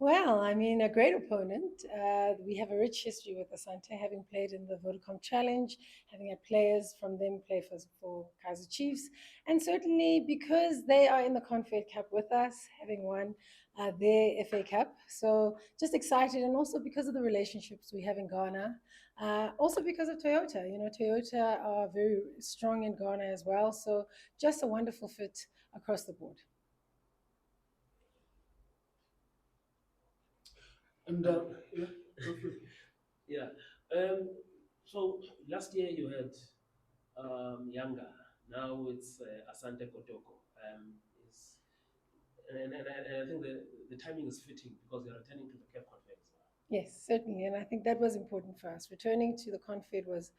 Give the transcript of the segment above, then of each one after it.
Well, I mean, a great opponent. We have a rich history with Asante, having played in the Vodacom Challenge, having had players from them play for Kaizer Chiefs, and certainly because they are in the Confed Cup with us, having won their FA Cup. So just excited, and also because of the relationships we have in Ghana. Also because of Toyota. You know, Toyota are very strong in Ghana as well. So just a wonderful fit across the board. And yeah, go for it. Yeah. Um, so last year you had Yanga. Now it's Asante Kotoko. Is and I think the timing is fitting because you're returning to the Cape Conference now. Yes, certainly, and I think that was important for us. Returning to the Confed was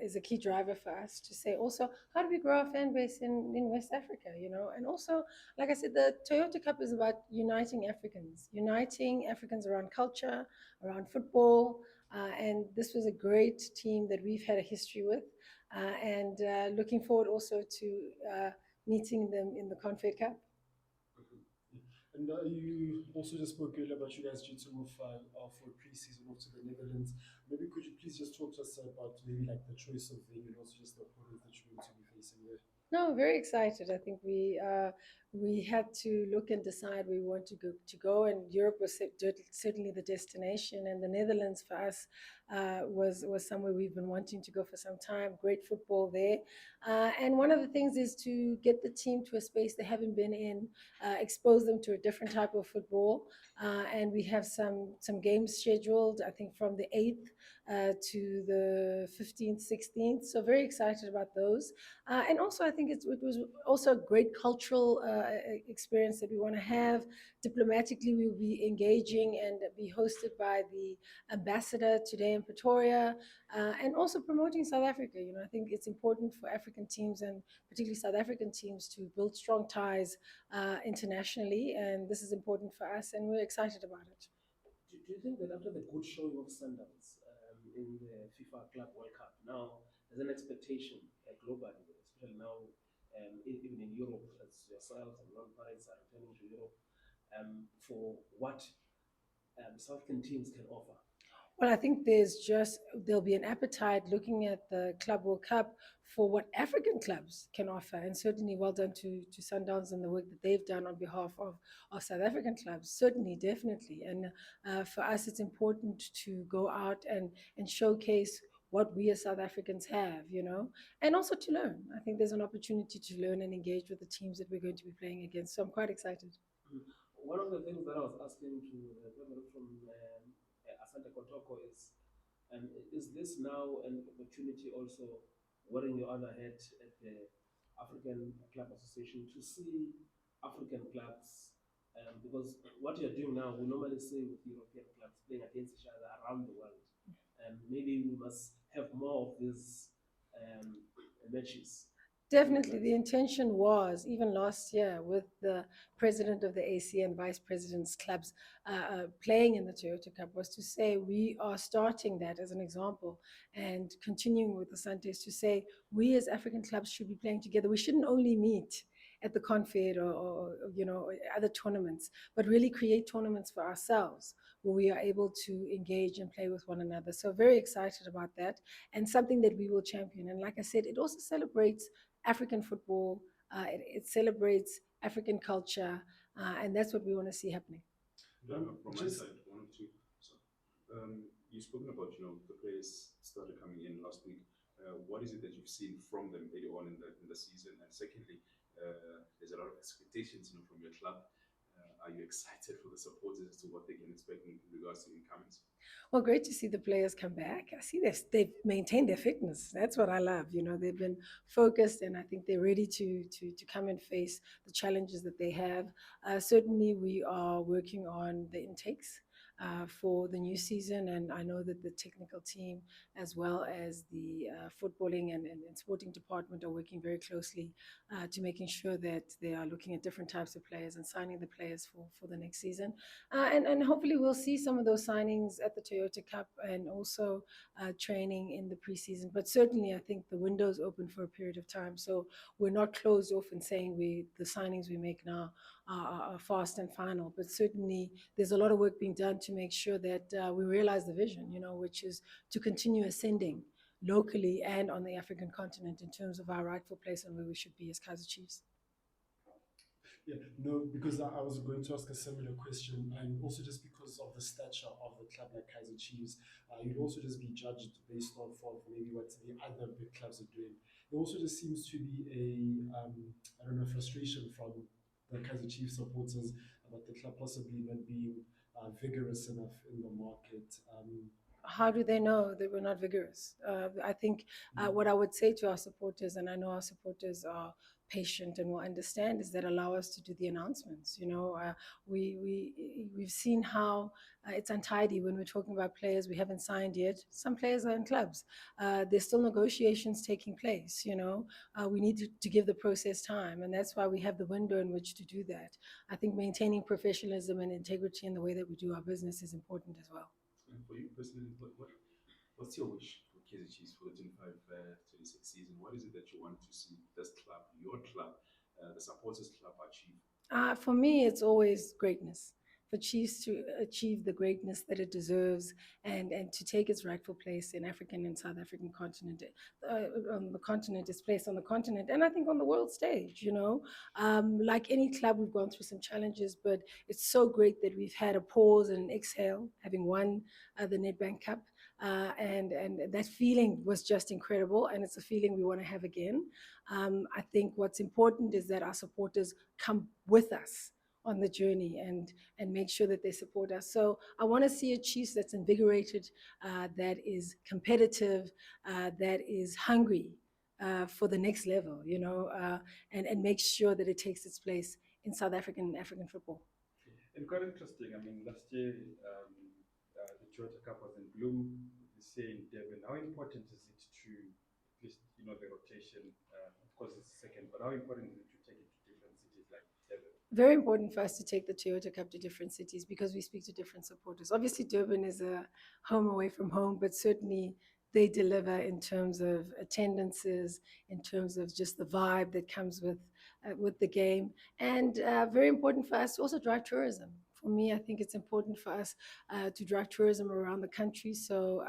is a key driver for us to say also how do we grow our fan base in West Africa, you know, and also like I said, the Toyota Cup is about uniting Africans around culture, around football, and this was a great team that we've had a history with, and looking forward also to meeting them in the Confed Cup. And you also just spoke earlier about you guys due to move for pre-season off to the Netherlands. Maybe could you please just talk to us about maybe like the choice of venue and also just the opponents that you're going to be facing there? No, very excited. I think we had to look and decide we want to go, and Europe was certainly the destination, and the Netherlands for us was somewhere we've been wanting to go for some time. Great football there, and one of the things is to get the team to a space they haven't been in, expose them to a different type of football, and we have some games scheduled. I think from the 8th to the 15th, 16th. So very excited about those. And also, I think it was also a great cultural experience that we want to have. Diplomatically, we will be engaging and be hosted by the ambassador today in Pretoria, and also promoting South Africa. You know, I think it's important for African teams and particularly South African teams to build strong ties internationally, and this is important for us, and we're excited about it. Do you think that after the good showing of Sundowns in the FIFA Club World Cup, now there's an expectation globally, especially now, even in Europe, as yourselves and non-parents are returning to Europe, for what South African teams can offer? Well, I think there'll be an appetite looking at the Club World Cup for what African clubs can offer, and certainly well done to Sundowns and the work that they've done on behalf of South African clubs. Certainly, definitely, and for us, it's important to go out and showcase what we as South Africans have, you know, and also to learn. I think there's an opportunity to learn and engage with the teams that we're going to be playing against. So I'm quite excited. Mhm. One of the things that I was asking to the gentleman from Asante Kotoko is this now an opportunity also, wearing your other hat at the African Club Association, to see African clubs? Because what you're doing now, we normally see with European clubs playing against each other around the world. And maybe we must have more of these um, matches between Definitely, the clubs. intention was even last year with the president of the AC and vice presidents clubs playing in the Toyota Cup was to say we are starting that as an example and continuing with the Santes to say we as African clubs should be playing together. We shouldn't only meet at the Confed or you know other tournaments, but really create tournaments for ourselves where we are able to engage and play with one another. So very excited about that and something that we will champion. And like I said, it also celebrates African football. It celebrates African culture, and that's what we want to see happening. From my Just side, one or two. So, you've spoken about the players started coming in last week. What is it that you've seen from them early on in the season? And secondly, there's a lot of expectations from your club. Are you excited for the supporters as to what they can expect in regards to incomings? Well, great to see the players come back. I see this; they've maintained their fitness. That's what I love. You know, they've been focused, and I think they're ready to come and face the challenges that they have. Certainly, we are working on the intakes. for the new season. And I know that the technical team, as well as the footballing and sporting department, are working very closely to making sure that they are looking at different types of players and signing the players for the next season. And hopefully we'll see some of those signings at the Toyota Cup and also training in the preseason. But certainly, I think the window is open for a period of time. So we're not closed off in saying the signings we make now are fast and final. But certainly, there's a lot of work being done to make sure that we realize the vision, which is to continue ascending locally and on the African continent in terms of our rightful place and where we should be as Kaizer Chiefs. Yeah, no, because I was going to ask a similar question, and also just because of the stature of the club like Kaizer Chiefs, you'd also just be judged based off of maybe what the other big clubs are doing. There also just seems to be I don't know, frustration from the Kaizer Chiefs supporters about the club possibly not being vigorous enough in the market. How do they know that we're not vigorous? I think what I would say to our supporters, and I know our supporters are patient and will understand, is that allow us to do the announcements. We've seen how it's untidy when we're talking about players we haven't signed yet. Some players are in clubs. There's still negotiations taking place. We need to give the process time, and that's why we have the window in which to do that. I think maintaining professionalism and integrity in the way that we do our business is important as well. And for you personally, what's your wish for Kaizer Chiefs for the 25 26 season? What is it that you want to see this club, your club, the supporters club achieve? For me, it's always greatness. For Chiefs to achieve the greatness that it deserves and to take its rightful place in African and South African continent, on the continent, its place on the continent, and I think on the world stage. Like any club, we've gone through some challenges, but it's so great that we've had a pause and an exhale, having won the Nedbank Cup. And that feeling was just incredible, and it's a feeling we want to have again. I think what's important is that our supporters come with us on the journey and make sure that they support us. So I want to see a Chiefs that's invigorated, that is competitive, that is hungry for the next level, and make sure that it takes its place in South African and African football. And quite interesting. I mean, last year the Toyota Cup was in bloom. This year in Durban. How important is it to at least the rotation? Of course, it's second, but how important is it to take it to different cities like Durban? Very important for us to take the Toyota Cup to different cities because we speak to different supporters. Obviously, Durban is a home away from home, but certainly they deliver in terms of attendances, in terms of just the vibe that comes with the game, and very important for us to also drive tourism. For me, I think it's important for us to drive tourism around the country, so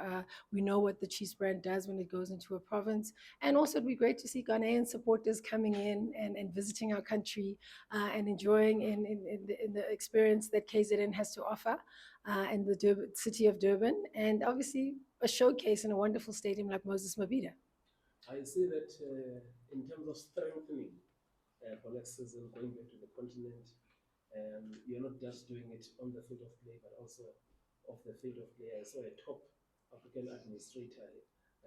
we know what the Chiefs brand does when it goes into a province. And also, it'd be great to see Ghanaian supporters coming in and visiting our country and enjoying in the experience that KZN has to offer in the city of Durban, and obviously a showcase in a wonderful stadium like Moses Mabhida. I see that in terms of strengthening for next season, going back to the continent, you're not just doing it on the field of play, but also off the field of play. I saw a top African administrator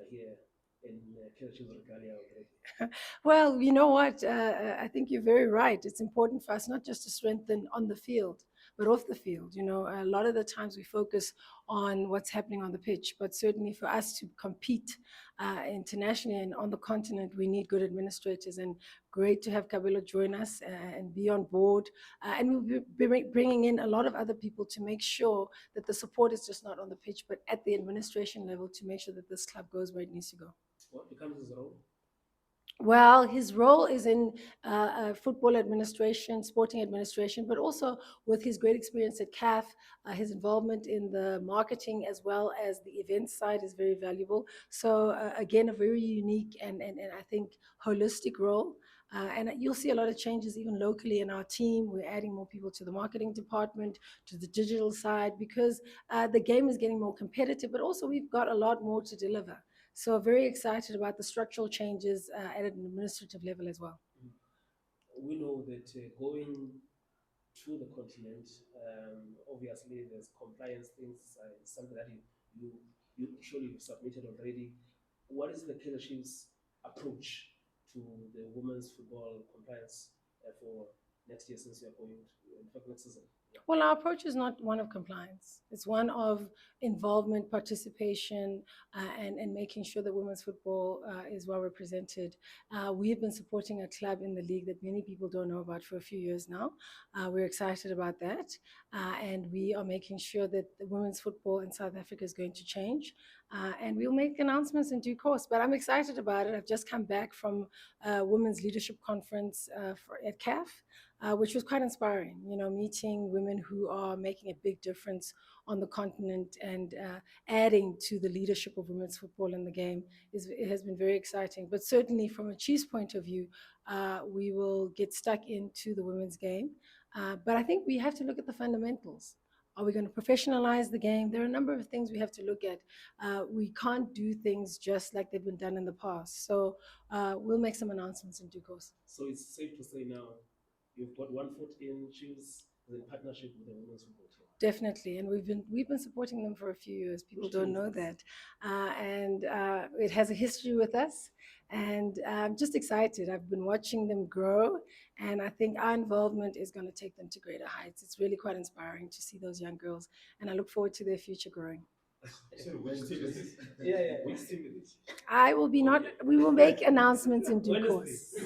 here in Kaizer Chiefs Regalia already. Well, you know what? I think you're very right. It's important for us not just to strengthen on the field, but off the field. A lot of the times we focus on what's happening on the pitch, but certainly for us to compete internationally and on the continent, we need good administrators. And great to have Kabelo join us and be on board. And we'll be bringing in a lot of other people to make sure that the support is just not on the pitch, but at the administration level to make sure that this club goes where it needs to go. What becomes his role? Well, his role is in football administration, sporting administration, but also with his great experience at CAF, his involvement in the marketing as well as the event side is very valuable. So, again, a very unique and I think holistic role. And you'll see a lot of changes even locally in our team. We're adding more people to the marketing department, to the digital side, because the game is getting more competitive, but also we've got a lot more to deliver. So very excited about the structural changes at an administrative level as well. We know that going to the continent, obviously there's compliance things, something that you surely you've submitted already. What is the Kaizer Chiefs approach to the women's football compliance for next year, since you're going to, in fact, next season? Well, our approach is not one of compliance. It's one of involvement, participation, and making sure that women's football is well represented. We have been supporting a club in the league that many people don't know about for a few years now. We're excited about that. And we are making sure that the women's football in South Africa is going to change. And we'll make announcements in due course. But I'm excited about it. I've just come back from a women's leadership conference at CAF, which was quite inspiring. You know, meeting women who are making a big difference on the continent and adding to the leadership of women's football in the game it has been very exciting. But certainly, from a Chiefs point of view, we will get stuck into the women's game. But I think we have to look at the fundamentals. Are we going to professionalize the game? There are a number of things we have to look at. We can't do things just like they've been done in the past. So we'll make some announcements in due course. So it's safe to say now you've got one foot in Chiefs in partnership with the women's football team. Definitely, and we've been supporting them for a few years. People don't know that, and it has a history with us. And I'm just excited. I've been watching them grow, and I think our involvement is going to take them to greater heights. It's really quite inspiring to see those young girls, and I look forward to their future growing. So which team is this? Yeah. Which team is this? I will be not. We will make announcements in due When is course. this?